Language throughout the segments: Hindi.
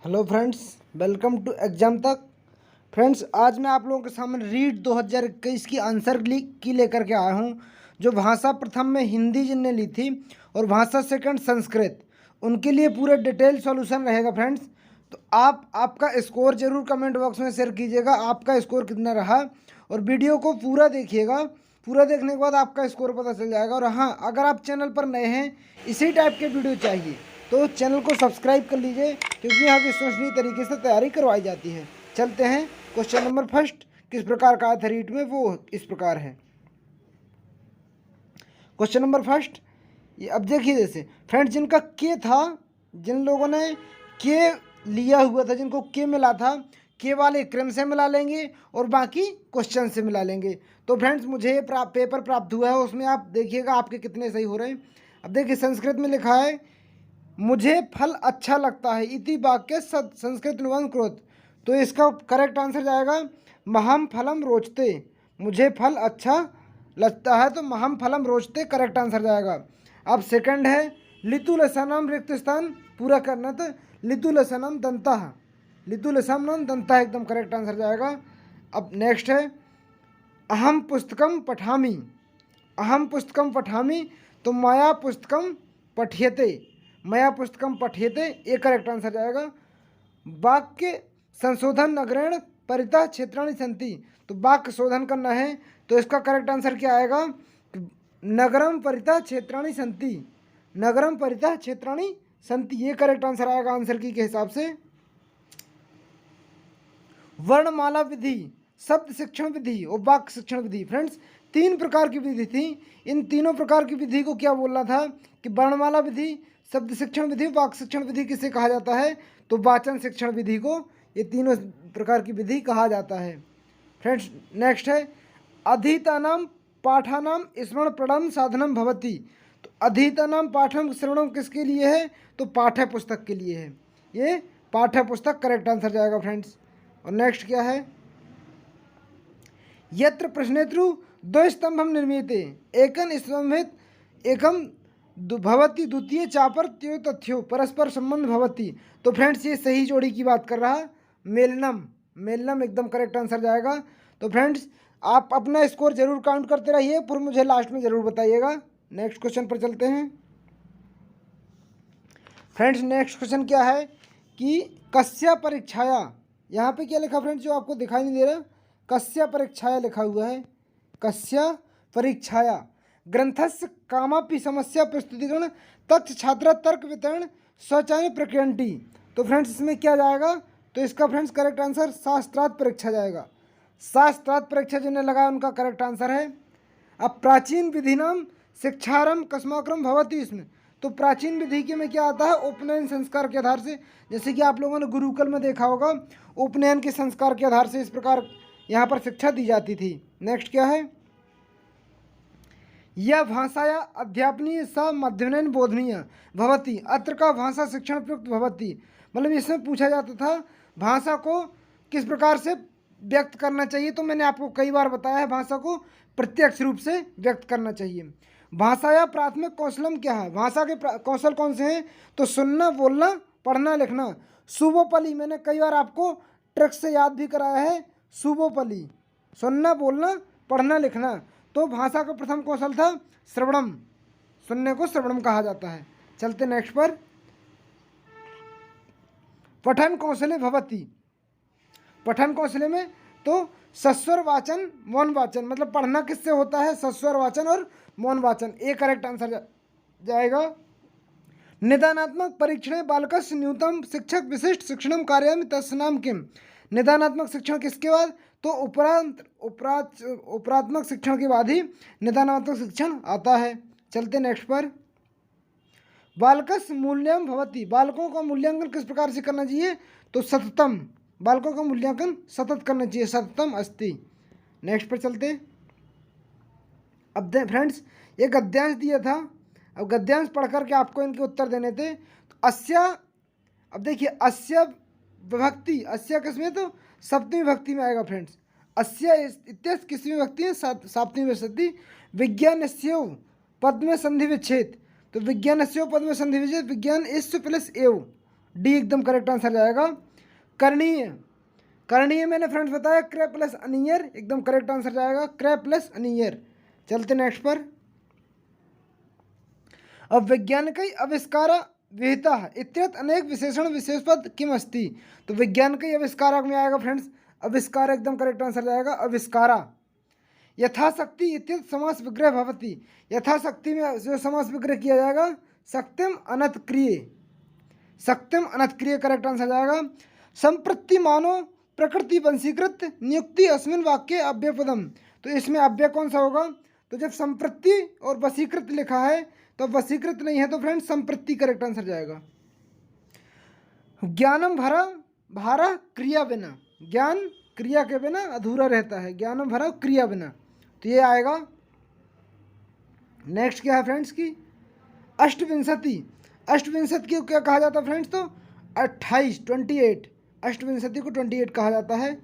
Hello friends, welcome to exam तक। फ्रेंड्स, आज मैं आप लोगों के सामने रीट 2021 की आंसर की लेकर के आया हूँ। जो भाषा प्रथम में हिंदी जिनने ली थी और भाषा सेकंड संस्कृत, उनके लिए पूरे डिटेल सॉल्यूशन रहेगा फ्रेंड्स। तो आप आपका स्कोर जरूर कमेंट बॉक्स में शेयर कीजिएगा, आपका स्कोर कितना रहा, और वीडियो को पूरा देखिएगा। पूरा देखने के बाद आपका स्कोर पता चल जाएगा। और हाँ, अगर आप चैनल पर नए हैं, इसी टाइप के वीडियो चाहिए तो चैनल को सब्सक्राइब कर लीजिए, क्योंकि यहाँ विश्वसनीय तरीके से तैयारी करवाई जाती है। चलते हैं क्वेश्चन नंबर फर्स्ट, किस प्रकार का था रीट में, वो इस प्रकार है। क्वेश्चन नंबर फर्स्ट, ये अब देखिए, जैसे फ्रेंड्स जिनका के था, जिन लोगों ने के लिया हुआ था, जिनको के मिला था, के वाले क्रम से मिला लेंगे और बाकी क्वेश्चन से मिला लेंगे। तो फ्रेंड्स मुझे ये पेपर प्राप्त हुआ है, उसमें आप देखिएगा आपके कितने सही हो रहे हैं। अब देखिए, संस्कृत में लिखा है मुझे फल अच्छा लगता है, इति वाक्य संस्कृत निबंध क्रोध। तो इसका करेक्ट आंसर जाएगा महम फलम रोचते। मुझे फल अच्छा लगता है तो महम फलम रोचते करेक्ट आंसर जाएगा। अब सेकंड है लितु लसनम रिक्त स्थान पूरा करना, तो लितु लसनम दंता, लितु लसनम दंता एकदम करेक्ट आंसर जाएगा। अब नेक्स्ट है अहम पुस्तकम पठामी, अहम पुस्तकम पठामी तो मया पुस्तकम पठ्यते, मया पुस्तकम पठ्यते ये करेक्ट आंसर जाएगा। वाक्य संशोधन नगरेण परितः क्षेत्राणि संति, तो वाक्य शोधन करना है तो इसका करेक्ट आंसर क्या आएगा, नगरम परितः क्षेत्राणि संति, नगरम परितः क्षेत्राणि संति ये करेक्ट आंसर आएगा आंसर की के हिसाब से। वर्णमाला विधि, शब्द शिक्षण विधि और वाक्य शिक्षण विधि। फ्रेंड्स तीन प्रकार की विधि थी, इन तीनों प्रकार की विधि को क्या बोलना था कि वर्णमाला विधि, शब्द शिक्षण विधि, वाक्य शिक्षण विधि किसे कहा जाता है, तो वाचन शिक्षण विधि को ये तीनों प्रकार की विधि कहा जाता है। फ्रेंड्स नेक्स्ट है अधीतानाम पाठानाम स्मरण प्रणम साधनम भवति, तो अधीतानाम पाठम श्रवणम किसके लिए है, तो पाठ्य पुस्तक के लिए है, ये पाठ्य पुस्तक करेक्ट आंसर जाएगा फ्रेंड्स। और नेक्स्ट क्या है यत्र प्रश्नेत्रु द्वयस्तंभम निर्मीते एकन स्तंभित एकम भवती द्वितीय चापर त्यो तथ्यो परस्पर संबंध भवती। तो फ्रेंड्स ये सही जोड़ी की बात कर रहा है, मेलनम, मेलनम एकदम करेक्ट आंसर जाएगा। तो फ्रेंड्स आप अपना स्कोर जरूर काउंट करते रहिए, फिर मुझे लास्ट में ज़रूर बताइएगा। नेक्स्ट क्वेश्चन पर चलते हैं। फ्रेंड्स नेक्स्ट क्वेश्चन क्या है कि कस्या परीक्षाया, यहाँ पे क्या लिखा फ्रेंड्स जो आपको दिखाई नहीं दे रहा, कस्या परीक्षाया लिखा हुआ है, कस्या परीक्षाया ग्रंथस्य कामापि समस्या प्रस्तुतिकरण तथ्य छात्र तर्क वितरण स्वचालित प्रक्रियंटी। तो फ्रेंड्स इसमें क्या जाएगा, तो इसका फ्रेंड्स करेक्ट आंसर शास्त्रार्थ परीक्षा जाएगा। शास्त्रार्थ परीक्षा जिन्हें लगा उनका करेक्ट आंसर है। अब प्राचीन विधि नाम शिक्षारम कस्माक्रम भवती, इसमें तो प्राचीन विधि के में क्या आता है, उपनयन संस्कार के आधार से, जैसे कि आप लोगों ने गुरुकुल में देखा होगा, उपनयन के संस्कार के आधार से इस प्रकार यहाँ पर शिक्षा दी जाती थी। नेक्स्ट क्या है यह भाषाया अध्यापनीय स मध्यमन बोधनीय भवती, अत्र का भाषा शिक्षण प्रयुक्त भवती। मतलब इसमें पूछा जाता था भाषा को किस प्रकार से व्यक्त करना चाहिए, तो मैंने आपको कई बार बताया है भाषा को प्रत्यक्ष रूप से व्यक्त करना चाहिए। भाषा या प्राथमिक कौशलम क्या है, भाषा के कौशल कौन से हैं, तो सुनना, बोलना, पढ़ना, लिखना। सुबोपली मैंने कई बार आपको ट्रिक से याद भी कराया है, सुबोपली सुनना, बोलना, पढ़ना, लिखना। तो भाषा का प्रथम कौशल था श्रवणम, सुनने को श्रवणम कहा जाता है। चलते नेक्स्ट पर, पठन कौशले भवती, पठन कौशले में तो सस्वर वाचन मौन वाचन, मतलब पढ़ना किससे होता है, सस्वर वाचन और मौन वाचन, ये करेक्ट आंसर जाएगा। निदानात्मक परीक्षण बालकस्य न्यूनतम शिक्षक विशिष्ट शिक्षणम कार्य तस्नाम किम, निदानात्मक शिक्षण किसके बाद, तो उपरात्मक शिक्षण के बाद ही निदानात्मक शिक्षण आता है। चलते नेक्स्ट पर, बालकस मूल्यम भवती, बालकों का मूल्यांकन किस प्रकार से करना चाहिए, तो सततम, बालकों का मूल्यांकन सतत करना चाहिए, सततम अस्ति। नेक्स्ट पर चलते। अब फ्रेंड्स ये गद्यांश दिया था, अब गद्यांश पढ़ करके आपको इनके उत्तर देने थे। तो अस्या, अब देखिए अस्या विभक्ति, अस्या किसमें, तो सप्तमी विभक्ति में आएगा फ्रेंड्स। अस्या इत्यस किसवी विभक्ति है, सप्तमी विभक्ति। विज्ञानस्यो पद में संधि विच्छेद, तो विज्ञानस्यो पद में संधि विच्छेद, विज्ञान इस प्लस एव, डी एकदम करेक्ट आंसर जाएगा। करणीय, करणीय मैंने फ्रेंड्स बताया क्रय प्लस अनियर, एकदम करेक्ट आंसर जाएगा क्रय प्लस अनियर। चलते नेक्स्ट पर। अब वैज्ञानिक आविष्कार विहिता इत्यत अनेक विशेषण विशेषपद किम अस्ति। तो विज्ञान के आविष्कारक में आएगा फ्रेंड्स आविष्कार, एकदम करेक्ट आंसर जाएगा आविष्कारा। यथाशक्ति इत्यत समास विग्रह भवति, यथाशक्ति में जो समास विग्रह किया जाएगा शक्तिम अनतक्रिय, शक्तिम अनतक्रिय करेक्ट आंसर जाएगा। संप्रति मानो प्रकृति वंशीकृत नियुक्ति अस्मिन वाक्य अव्ययपदम, तो इसमें अव्यय कौन सा होगा। तो जब संप्रति और वशीकृत लिखा है तो वशीकृत नहीं है, तो फ्रेंड्स संप्रति करेक्ट आंसर जाएगा। ज्ञानम भरा भारा क्रिया बिना, ज्ञान क्रिया के बिना अधूरा रहता है, ज्ञानम भरा क्रिया बिना, तो ये आएगा। नेक्स्ट क्या है फ्रेंड्स की अष्टविंशति, अष्टविंशति को क्या कहा जाता है फ्रेंड्स, तो 28 28, अष्टविंशति को 28 कहा जाता है।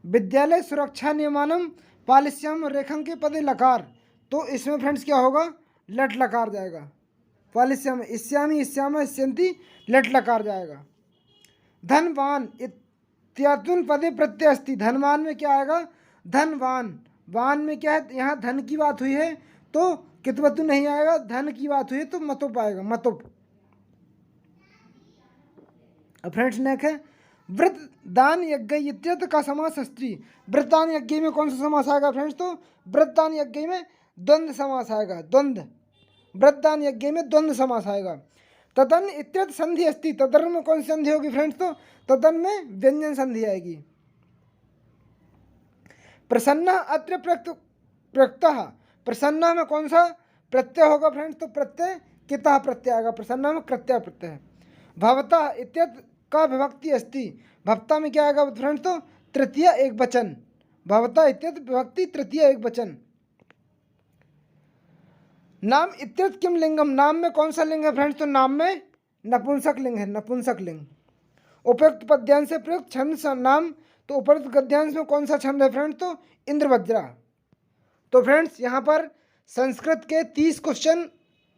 विद्यालय सुरक्षा नियमानम पालिश्याम रेखांक पदे लकार, तो इसमें फ्रेंड्स क्या होगा लट लकार जाएगा। पालिश्याम इस्यामी इस्यामा इस्यंती लट लकार जाएगा। धनवान इत्यादुन पदे प्रत्यय अस्ति, धनवान में क्या आएगा धनवान, वान में क्या है यहाँ धन की बात हुई है तो कितवतु नहीं आएगा, धन की बात हुई है तो मतुप आएगा मतुप। अब फ्रेंड्स नेक्स्ट है व्रत दान यज्ञ इत्यत का समास स्त्री, व्रत दान यज्ञ में कौन सा समास आएगा फ्रेंड्स, तो व्रत दान यज्ञ में द्वंद्व समास आएगा, द्वंद्व, व्रत दान यज्ञ में द्वंद्व समास आएगा। तदन इत्यत संधि अस्ति, तदन में कौन सी संधि होगी फ्रेंड्स, तो तदन में व्यंजन संधि आएगी। प्रसन्न अत्र प्रयुक्तः, प्रसन्न में कौन सा प्रत्यय होगा फ्रेंड्स, तो प्रत्यय कितः प्रत्यय आएगा, प्रसन्न में कृत्य प्रत्यय है। भवता इत्यत का विभक्ति अस्ति, भवता में क्या आएगा फ्रेंड्स, तो तृतीय एक वचन, भवता इत्यत विभक्ति तृतीय एक वचन। नाम इत्यत किम लिंगम, नाम में कौन सा लिंग है फ्रेंड्स, तो नाम में नपुंसक लिंग है, नपुंसक लिंग। उपयुक्त पद्यांश से प्रयुक्त छंद नाम, तो उपयुक्त गद्यांश में कौन सा छंद है फ्रेंड्स, तो इंद्रवज्रा। तो फ्रेंड्स यहाँ पर संस्कृत के 30 क्वेश्चन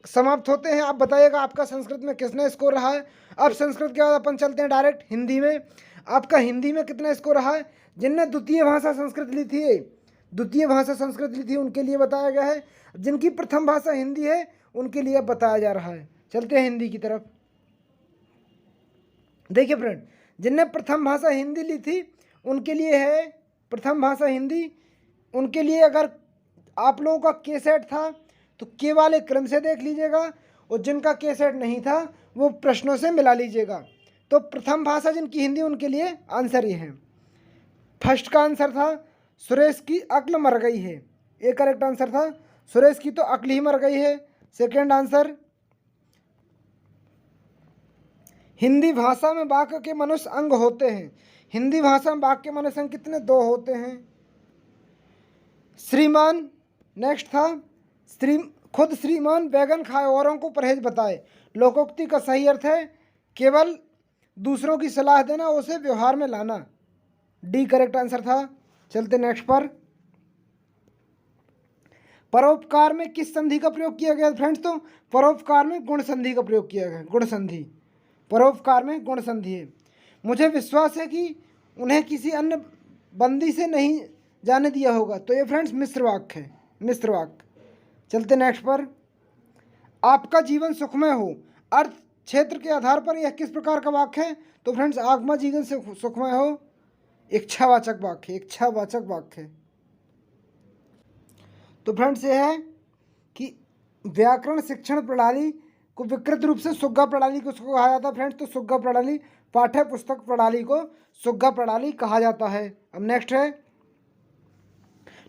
समाप्त होते हैं। आप बताइएगा आपका संस्कृत में कितना स्कोर रहा है। अब संस्कृत के बाद अपन चलते हैं डायरेक्ट हिंदी में। आपका हिंदी में कितना स्कोर रहा है। जिनने द्वितीय भाषा संस्कृत ली थी, द्वितीय भाषा संस्कृत ली थी उनके लिए बताया गया है, जिनकी प्रथम भाषा हिंदी है उनके लिए बताया जा रहा है। चलते हैं हिंदी की तरफ। देखिए फ्रेंड, जिनने प्रथम भाषा हिंदी ली थी उनके लिए है प्रथम भाषा हिंदी, उनके लिए अगर आप लोगों का के सेट था तो के वाले क्रम से देख लीजिएगा, और जिनका के सेट नहीं था वो प्रश्नों से मिला लीजिएगा। तो प्रथम भाषा जिनकी हिंदी उनके लिए आंसर ये है। फर्स्ट का आंसर था सुरेश की अक्ल मर गई है, ये करेक्ट आंसर था, सुरेश की तो अक्ल ही मर गई है। सेकेंड आंसर हिंदी भाषा में वाक्य के मनुष्य अंग होते हैं, हिंदी भाषा में वाक्य के मनुष्य अंग कितने 2 होते हैं। श्रीमान नेक्स्ट था खुद श्रीमान बैगन खाए औरों को परहेज बताए, लोकोक्ति का सही अर्थ है केवल दूसरों की सलाह देना उसे व्यवहार में लाना, डी करेक्ट आंसर था। चलते नेक्स्ट पर। परोपकार में किस संधि का प्रयोग किया गया फ्रेंड्स, तो परोपकार में गुण संधि का प्रयोग किया गया, गुण संधि, परोपकार में गुण संधि है। मुझे विश्वास है कि उन्हें किसी अन्य बंदी से नहीं जाने दिया होगा, तो ये फ्रेंड्स मिश्र वाक्य है, मिश्र वाक्य। चलते नेक्स्ट पर। आपका जीवन सुखमय हो, अर्थ क्षेत्र के आधार पर यह किस प्रकार का वाक्य है, तो फ्रेंड्स आपका जीवन से सुखमय हो इच्छावाचक वाक्य, इच्छावाचक वाक्य। तो फ्रेंड्स ये है कि व्याकरण शिक्षण प्रणाली को विकृत रूप से सुग्गा प्रणाली को कहा जाता है फ्रेंड्स, तो सुग्गा प्रणाली पाठ्य पुस्तक प्रणाली को सुग्गा प्रणाली कहा जाता है। अब नेक्स्ट है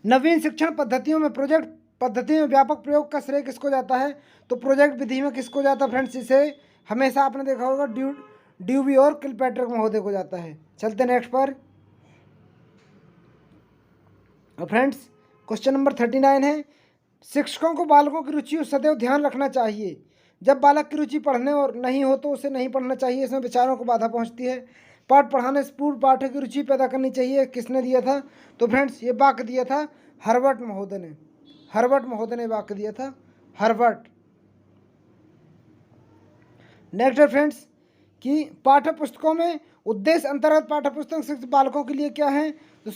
नवीन शिक्षण पद्धतियों में प्रोजेक्ट पद्धति में व्यापक प्रयोग का श्रेय किसको जाता है, तो प्रोजेक्ट विधि में किसको जाता है फ्रेंड्स, इसे हमेशा आपने देखा होगा ड्यूबी और किलपैट्रिक महोदय को जाता है। चलते नेक्स्ट पर। फ्रेंड्स क्वेश्चन नंबर 39 है शिक्षकों को बालकों की रुचि सदैव ध्यान रखना चाहिए, जब बालक की रुचि पढ़ने और नहीं हो तो उसे नहीं पढ़ना चाहिए, इसमें विचारों को बाधा पहुंचती है। पाठ पढ़ाने से पूर्व पाठक की रुचि पैदा करनी चाहिए, किसने दिया था, तो फ्रेंड्स ये वाक्य दिया था हर्बर्ट महोदय ने, हर्बर्ट महोदय ने वाक्य दिया था, हर्बर्ट। नेक्स्ट है फ्रेंड्स कि पाठ्य पुस्तकों में उद्देश्य अंतर्गत पाठ्य पुस्तक शिक्षित बालकों के लिए क्या है, तो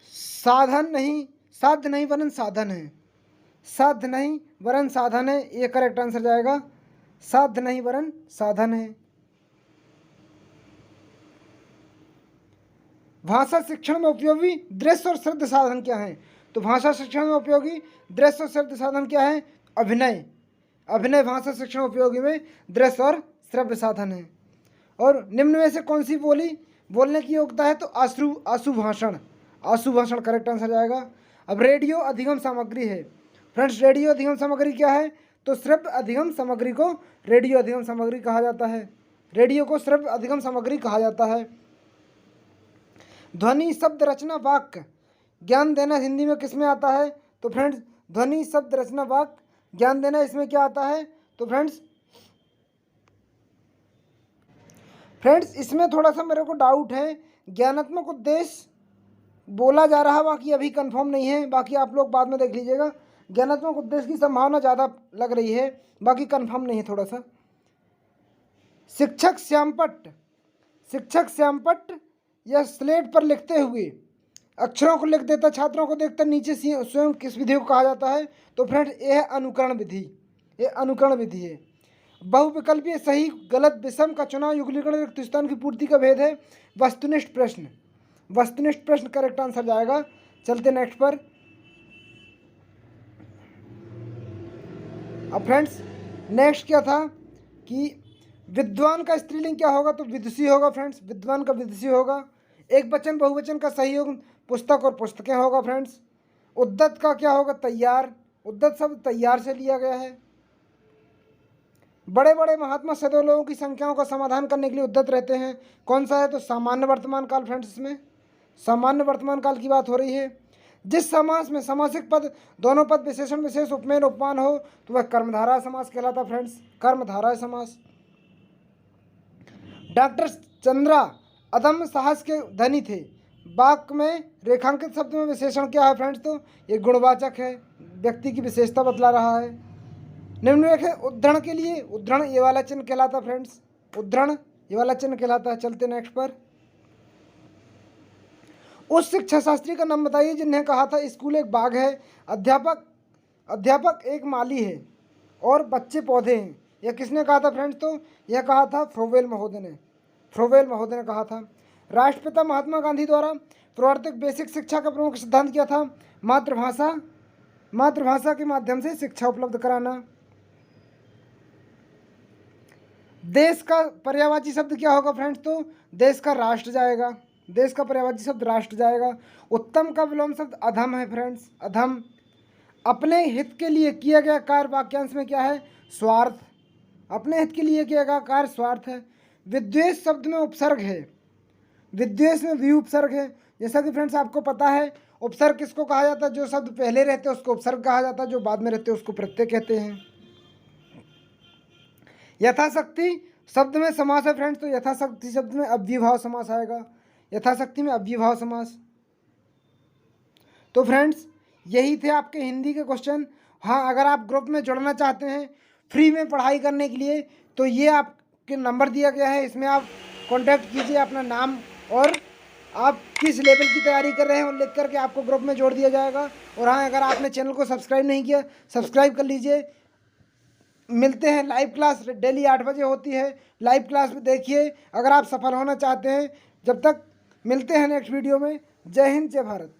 साध्य नहीं वरन साधन है। साध्य नहीं वरन साधन है, ये करेक्ट आंसर जाएगा। साध्य नहीं वरन साधन है। भाषा शिक्षण में उपयोगी दृश्य और श्रव्य साधन क्या है, तो भाषा शिक्षण में उपयोगी दृश्य और श्रव्य साधन क्या है, अभिनय। अभिनय भाषा शिक्षण उपयोगी में दृश्य और श्रव्य साधन है। और निम्न में से कौन सी बोली बोलने की योग्यता है, तो आशु भाषण। आशु भाषण करेक्ट आंसर जाएगा। अब रेडियो अधिगम सामग्री है फ्रेंड्स, रेडियो अधिगम सामग्री क्या है, तो श्रव्य अधिगम सामग्री को रेडियो अधिगम सामग्री कहा जाता है। रेडियो को श्रव्य अधिगम सामग्री कहा जाता है। ध्वनि शब्द रचना वाक्य ज्ञान देना हिंदी में किस में आता है, तो फ्रेंड्स ध्वनि शब्द रचना वाक्य ज्ञान देना इसमें क्या आता है, तो फ्रेंड्स इसमें थोड़ा सा मेरे को डाउट है। ज्ञानात्मक उद्देश्य बोला जा रहा, बाकी अभी कंफर्म नहीं है, बाकी आप लोग बाद में देख लीजिएगा। ज्ञानात्मक उद्देश्य की संभावना ज़्यादा लग रही है, बाकी कंफर्म नहीं है थोड़ा सा। शिक्षक श्यामपट्ट या स्लेट पर लिखते हुए अक्षरों को लिख देता, छात्रों को देखता नीचे स्वयं किस विधि को कहा जाता है, तो फ्रेंड्स यह है अनुकरण विधि। ये अनुकरण विधि है। बहुविकल्पीय सही गलत विषम का चुनाव युगलीकरण रिक्त स्थान की पूर्ति का भेद है वस्तुनिष्ठ प्रश्न। वस्तुनिष्ठ प्रश्न करेक्ट आंसर जाएगा। चलते नेक्स्ट पर। अब फ्रेंड्स नेक्स्ट क्या था कि विद्वान का स्त्रीलिंग क्या होगा, तो विदुषी होगा फ्रेंड्स। विद्वान का विदुषी होगा। एक वचन बहुवचन का सही योग पुस्तक और पुस्तकें होगा फ्रेंड्स। उद्दत का क्या होगा, तैयार। उद्दत शब्द तैयार से लिया गया है। बड़े बड़े महात्मा सदैव लोगों की संख्याओं का समाधान करने के लिए उद्दत रहते हैं। कौन सा है, तो सामान्य वर्तमान काल फ्रेंड्स। इसमें सामान्य वर्तमान काल की बात हो रही है। जिस समास में समासिक पद दोनों पद विशेषण विशेष उपमेय उपमान हो तो वह कर्मधारय समास कहलाता फ्रेंड्स। कर्मधारय समास। डॉक्टर चंद्रा अदम्य साहस के धनी थे। वाक्य में रेखांकित शब्द में विशेषण क्या है फ्रेंड्स, तो ये गुणवाचक है, व्यक्ति की विशेषता बतला रहा है। निम्नलिखित है उद्धरण के लिए उद्धरण ये वाला चिन्ह कहलाता फ्रेंड्स। उद्धरण ये वाला चिन्ह कहलाता है। चलते नेक्स्ट पर। उस शिक्षा शास्त्री का नाम बताइए जिन्हें कहा था स्कूल एक बाग है, अध्यापक एक माली है और बच्चे पौधे हैं। यह किसने कहा था फ्रेंड्स, तो यह कहा था फ्रोवेल महोदय ने। फ्रोवेल महोदय ने कहा था। राष्ट्रपिता महात्मा गांधी द्वारा प्रवर्तित बेसिक शिक्षा का प्रमुख सिद्धांत क्या था, मातृभाषा के माध्यम से शिक्षा उपलब्ध कराना। देश का पर्यायवाची शब्द क्या होगा फ्रेंड्स, तो देश का राष्ट्र जाएगा। देश का पर्यायवाची शब्द राष्ट्र जाएगा। उत्तम का विलोम शब्द अधम है फ्रेंड्स, अधम। अपने हित के लिए किया गया कार्य वाक्यांश में क्या है, स्वार्थ। अपने हित के लिए किया गया कार्य स्वार्थ है। विद्वेष शब्द में उपसर्ग है। विद्वेष में भी उपसर्ग है। जैसा कि फ्रेंड्स आपको पता है उपसर्ग किसको कहा जाता है, जो शब्द पहले रहते हैं उसको उपसर्ग कहा जाता है, जो बाद में रहते हैं उसको प्रत्यय कहते हैं। यथाशक्ति शब्द में समास है फ्रेंड्स, तो यथाशक्ति शब्द में अव्ययभाव समास आएगा। यथाशक्ति में अव्ययभाव समास। तो फ्रेंड्स यही थे आपके हिंदी के क्वेश्चन। हाँ, अगर आप ग्रुप में जुड़ना चाहते हैं फ्री में पढ़ाई करने के लिए तो ये आपके नंबर दिया गया है, इसमें आप कांटेक्ट कीजिए, अपना नाम और आप किस लेवल की तैयारी कर रहे हैं और लिख करके आपको ग्रुप में जोड़ दिया जाएगा। और हाँ, अगर आपने चैनल को सब्सक्राइब नहीं किया सब्सक्राइब कर लीजिए। मिलते हैं, लाइव क्लास डेली 8 बजे होती है, लाइव क्लास में देखिए अगर आप सफल होना चाहते हैं। जब तक मिलते हैं नेक्स्ट वीडियो में। जय हिंद, जय भारत।